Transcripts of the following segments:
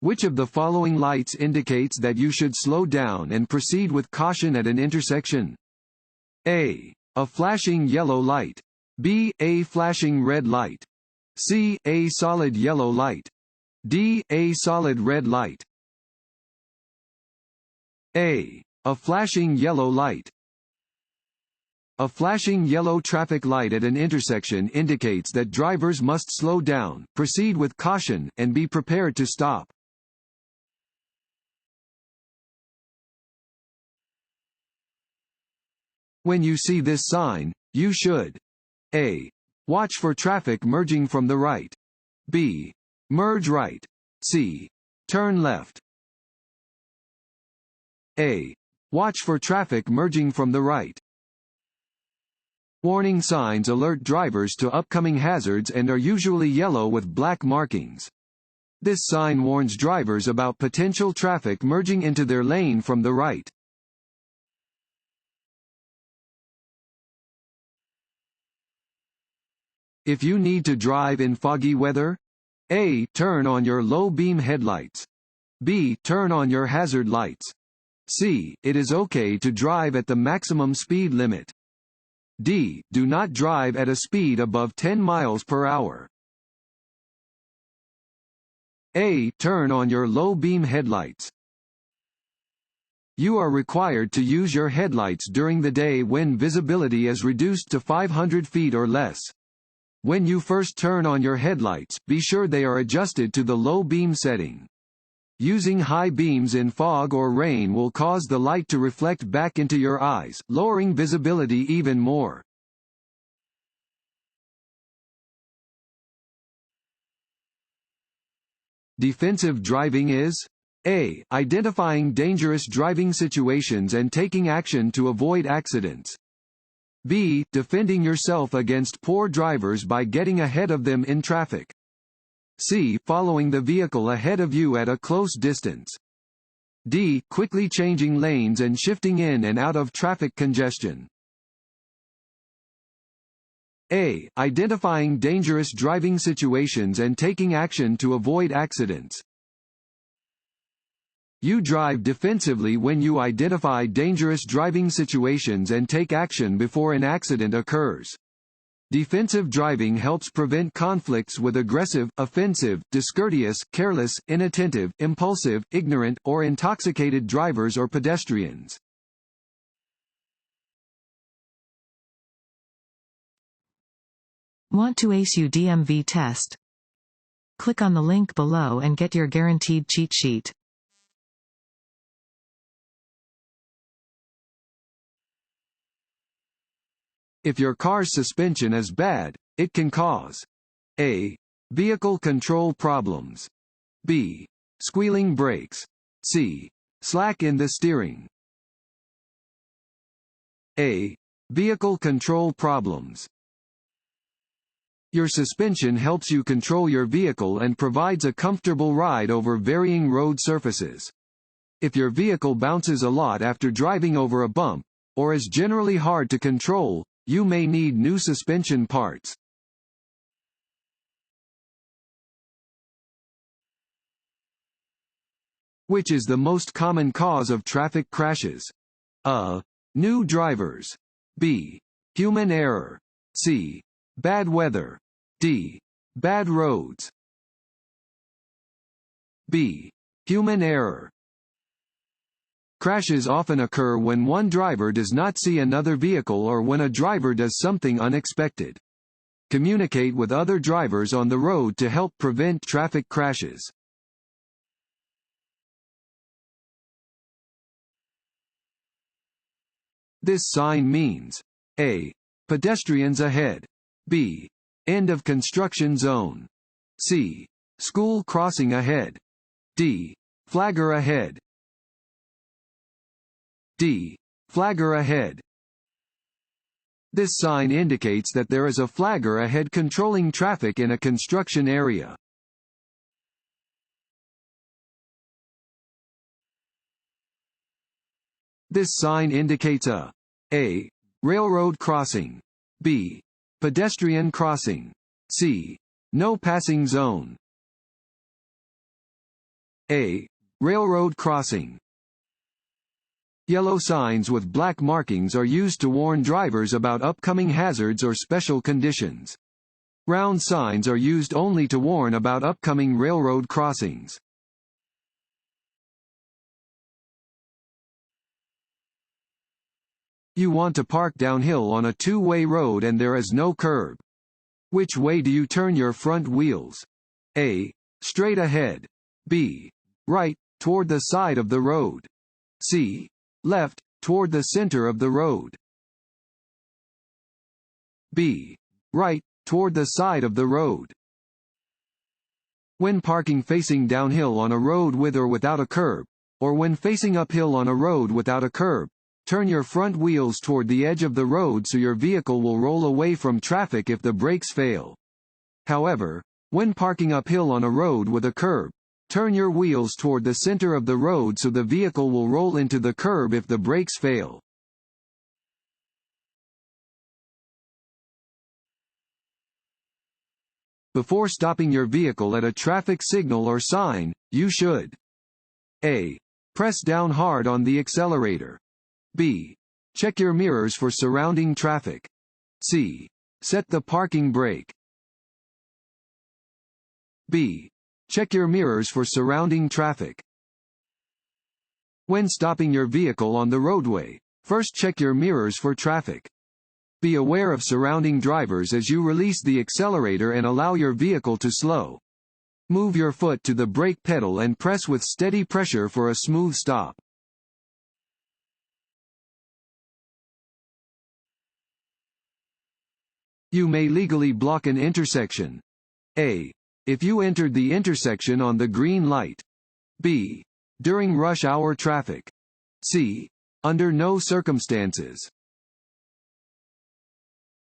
Which of the following lights indicates that you should slow down and proceed with caution at an intersection? A. A flashing yellow light. B. A flashing red light. C. A solid yellow light. D. A solid red light. A. A flashing yellow light. A flashing yellow traffic light at an intersection indicates that drivers must slow down, proceed with caution, and be prepared to stop. When you see this sign, you should A. Watch for traffic merging from the right. B. Merge right. C. Turn left. A. Watch for traffic merging from the right. Warning signs alert drivers to upcoming hazards and are usually yellow with black markings. This sign warns drivers about potential traffic merging into their lane from the right. If you need to drive in foggy weather, A. Turn on your low beam headlights. B. Turn on your hazard lights. C. It is okay to drive at the maximum speed limit. D. Do not drive at a speed above 10 miles per hour. A. Turn on your low beam headlights. You are required to use your headlights during the day when visibility is reduced to 500 feet or less. When you first turn on your headlights, be sure they are adjusted to the low beam setting. Using high beams in fog or rain will cause the light to reflect back into your eyes, lowering visibility even more. Defensive driving is A. Identifying dangerous driving situations and taking action to avoid accidents. B. Defending yourself against poor drivers by getting ahead of them in traffic. C. Following the vehicle ahead of you at a close distance. D. Quickly changing lanes and shifting in and out of traffic congestion. A. Identifying dangerous driving situations and taking action to avoid accidents. You drive defensively when you identify dangerous driving situations and take action before an accident occurs. Defensive driving helps prevent conflicts with aggressive, offensive, discourteous, careless, inattentive, impulsive, ignorant, or intoxicated drivers or pedestrians. Want to ace your DMV test? Click on the link below and get your guaranteed cheat sheet. If your car's suspension is bad, it can cause A. Vehicle control problems. B. Squealing brakes. C. Slack in the steering. A. Vehicle control problems. Your suspension helps you control your vehicle and provides a comfortable ride over varying road surfaces. If your vehicle bounces a lot after driving over a bump, or is generally hard to control, you may need new suspension parts. Which is the most common cause of traffic crashes? A. New drivers. B. Human error. C. Bad weather. D. Bad roads. B. Human error. Crashes often occur when one driver does not see another vehicle or when a driver does something unexpected. Communicate with other drivers on the road to help prevent traffic crashes. This sign means A. Pedestrians ahead. B. End of construction zone. C. School crossing ahead. D. Flagger ahead. D. Flagger ahead. This sign indicates that there is a flagger ahead controlling traffic in a construction area. This sign indicates A. Railroad crossing. B. Pedestrian crossing. C. No passing zone. A. Railroad crossing. Yellow signs with black markings are used to warn drivers about upcoming hazards or special conditions. Round signs are used only to warn about upcoming railroad crossings. You want to park downhill on a two-way road and there is no curb. Which way do you turn your front wheels? A. Straight ahead. B. Right, toward the side of the road. C. Left, toward the center of the road. B. Right, toward the side of the road. When parking facing downhill on a road with or without a curb, or when facing uphill on a road without a curb, turn your front wheels toward the edge of the road so your vehicle will roll away from traffic if the brakes fail. However, when parking uphill on a road with a curb, turn your wheels toward the center of the road so the vehicle will roll into the curb if the brakes fail. Before stopping your vehicle at a traffic signal or sign, you should: A. Press down hard on the accelerator. B. Check your mirrors for surrounding traffic. C. Set the parking brake. B. Check your mirrors for surrounding traffic. When stopping your vehicle on the roadway, first check your mirrors for traffic. Be aware of surrounding drivers as you release the accelerator and allow your vehicle to slow. Move your foot to the brake pedal and press with steady pressure for a smooth stop. You may legally block an intersection. A. If you entered the intersection on the green light. B. During rush hour traffic. C. Under no circumstances.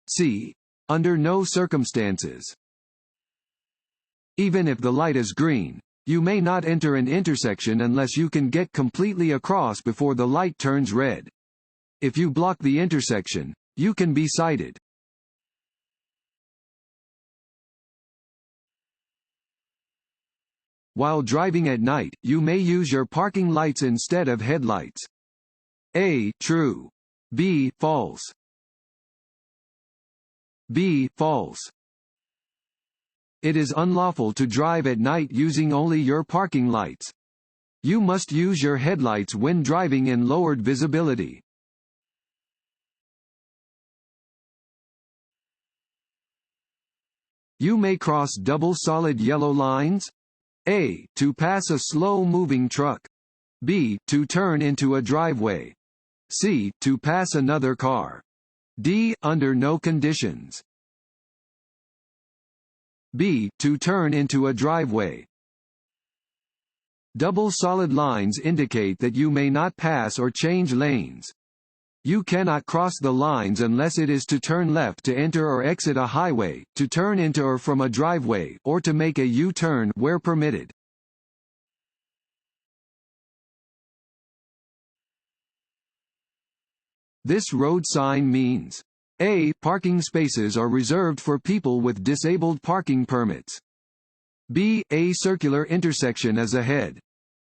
C. Under no circumstances. Even if the light is green, you may not enter an intersection unless you can get completely across before the light turns red. If you block the intersection, you can be cited. While driving at night, you may use your parking lights instead of headlights. A. True. B. False. B. False. It is unlawful to drive at night using only your parking lights. You must use your headlights when driving in lowered visibility. You may cross double solid yellow lines. A. To pass a slow-moving truck. B. To turn into a driveway. C. To pass another car. D. Under no conditions. B. To turn into a driveway. Double solid lines indicate that you may not pass or change lanes. You cannot cross the lines unless it is to turn left to enter or exit a highway, to turn into or from a driveway, or to make a U-turn where permitted. This road sign means: A. Parking spaces are reserved for people with disabled parking permits. B. A circular intersection is ahead.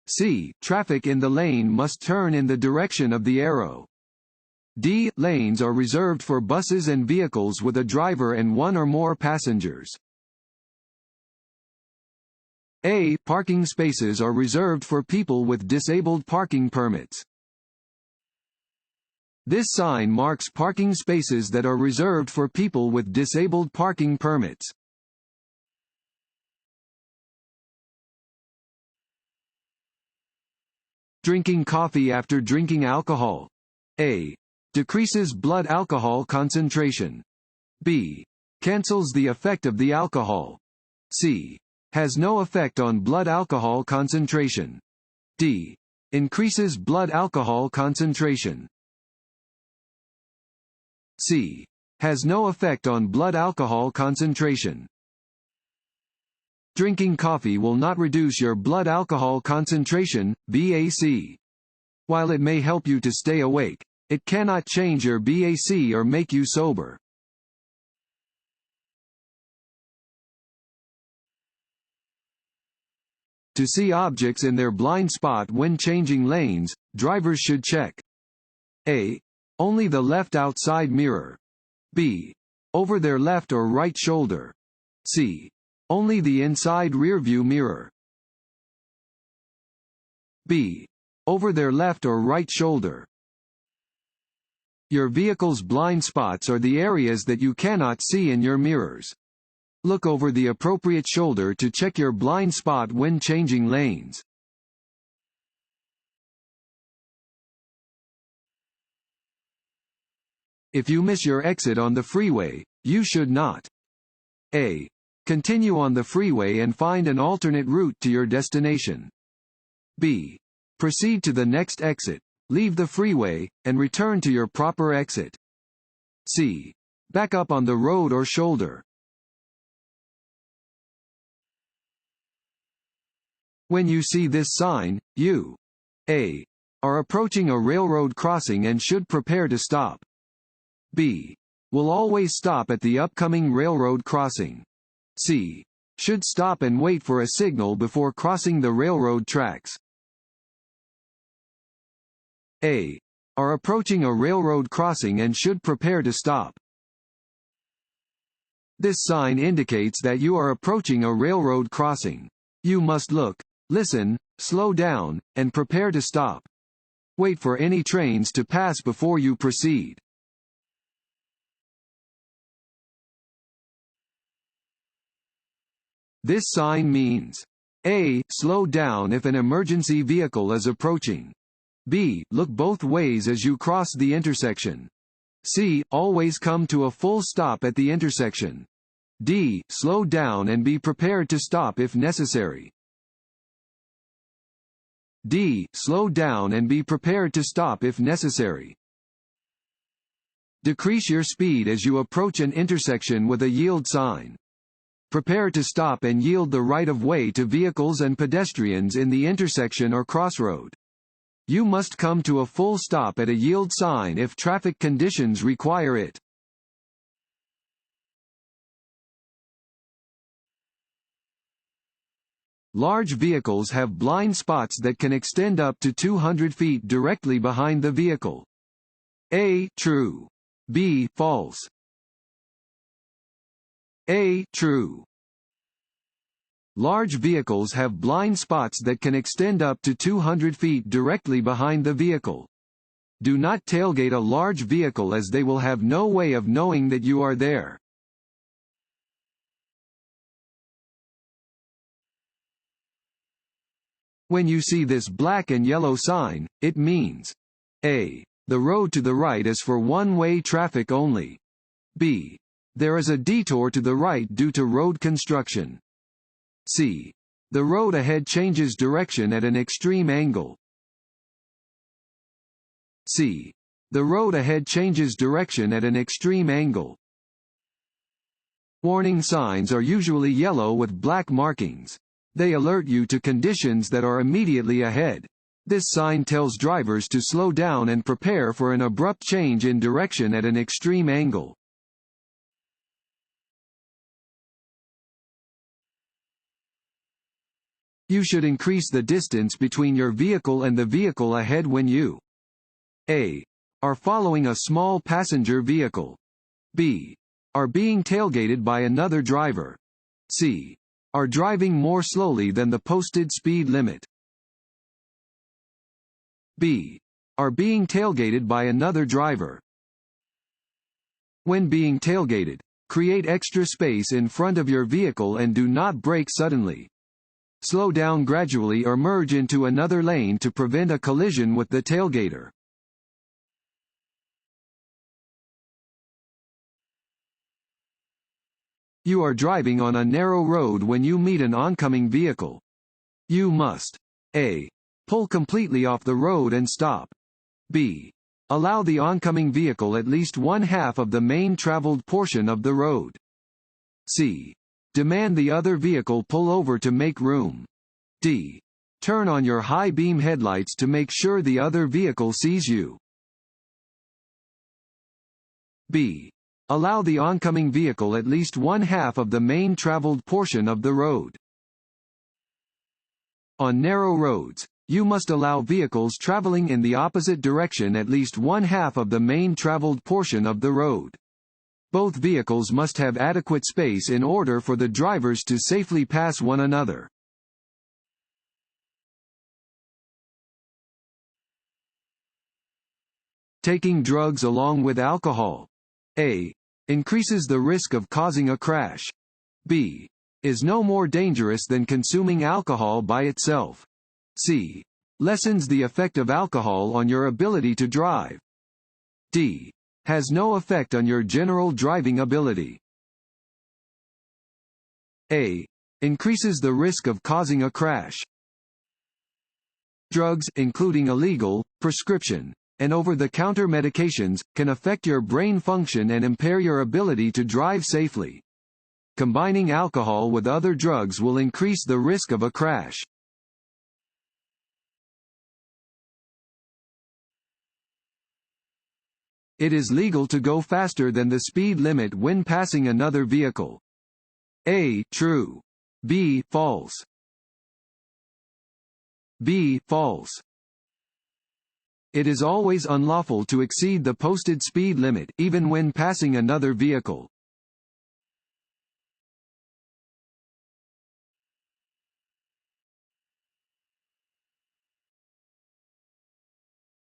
C. Traffic in the lane must turn in the direction of the arrow. D. Lanes are reserved for buses and vehicles with a driver and one or more passengers. A. Parking spaces are reserved for people with disabled parking permits. This sign marks parking spaces that are reserved for people with disabled parking permits. Drinking coffee after drinking alcohol. A. Decreases blood alcohol concentration. B. Cancels the effect of the alcohol. C. Has no effect on blood alcohol concentration. D. Increases blood alcohol concentration. C. Has no effect on blood alcohol concentration. Drinking coffee will not reduce your blood alcohol concentration, BAC. While it may help you to stay awake, it cannot change your BAC or make you sober. To see objects in their blind spot when changing lanes, drivers should check: A. Only the left outside mirror. B. Over their left or right shoulder. C. Only the inside rearview mirror. B. Over their left or right shoulder. Your vehicle's blind spots are the areas that you cannot see in your mirrors. Look over the appropriate shoulder to check your blind spot when changing lanes. If you miss your exit on the freeway, you should not: A. Continue on the freeway and find an alternate route to your destination. B. Proceed to the next exit, leave the freeway, and return to your proper exit. C. Back up on the road or shoulder. When you see this sign, you: A. Are approaching a railroad crossing and should prepare to stop. B. Will always stop at the upcoming railroad crossing. C. Should stop and wait for a signal before crossing the railroad tracks. A. Are approaching a railroad crossing and should prepare to stop. This sign indicates that you are approaching a railroad crossing. You must look, listen, slow down, and prepare to stop. Wait for any trains to pass before you proceed. This sign means: A. Slow down if an emergency vehicle is approaching. B. Look both ways as you cross the intersection. C. Always come to a full stop at the intersection. D. Slow down and be prepared to stop if necessary. D. Slow down and be prepared to stop if necessary. Decrease your speed as you approach an intersection with a yield sign. Prepare to stop and yield the right of way to vehicles and pedestrians in the intersection or crossroad. You must come to a full stop at a yield sign if traffic conditions require it. Large vehicles have blind spots that can extend up to 200 feet directly behind the vehicle. A. True. B. False. A. True. Large vehicles have blind spots that can extend up to 200 feet directly behind the vehicle. Do not tailgate a large vehicle as they will have no way of knowing that you are there. When you see this black and yellow sign, it means: A. The road to the right is for one-way traffic only. B. There is a detour to the right due to road construction. C. The road ahead changes direction at an extreme angle. C. The road ahead changes direction at an extreme angle. Warning signs are usually yellow with black markings. They alert you to conditions that are immediately ahead. This sign tells drivers to slow down and prepare for an abrupt change in direction at an extreme angle. You should increase the distance between your vehicle and the vehicle ahead when you: A. Are following a small passenger vehicle. B. Are being tailgated by another driver. C. Are driving more slowly than the posted speed limit. B. Are being tailgated by another driver. When being tailgated, create extra space in front of your vehicle and do not brake suddenly. Slow down gradually or merge into another lane to prevent a collision with the tailgater. You are driving on a narrow road when you meet an oncoming vehicle. You must: A. Pull completely off the road and stop. B. Allow the oncoming vehicle at least one-half of the main traveled portion of the road. C. Demand the other vehicle pull over to make room. D. Turn on your high beam headlights to make sure the other vehicle sees you. B. Allow the oncoming vehicle at least one-half of the main traveled portion of the road. On narrow roads, you must allow vehicles traveling in the opposite direction at least one-half of the main traveled portion of the road. Both vehicles must have adequate space in order for the drivers to safely pass one another. Taking drugs along with alcohol. A. Increases the risk of causing a crash. B. Is no more dangerous than consuming alcohol by itself. C. Lessens the effect of alcohol on your ability to drive. D. Has no effect on your general driving ability. A. Increases the risk of causing a crash. Drugs, including illegal, prescription, and over-the-counter medications, can affect your brain function and impair your ability to drive safely. Combining alcohol with other drugs will increase the risk of a crash. It is legal to go faster than the speed limit when passing another vehicle. A. True. B. False. B. False. It is always unlawful to exceed the posted speed limit, even when passing another vehicle.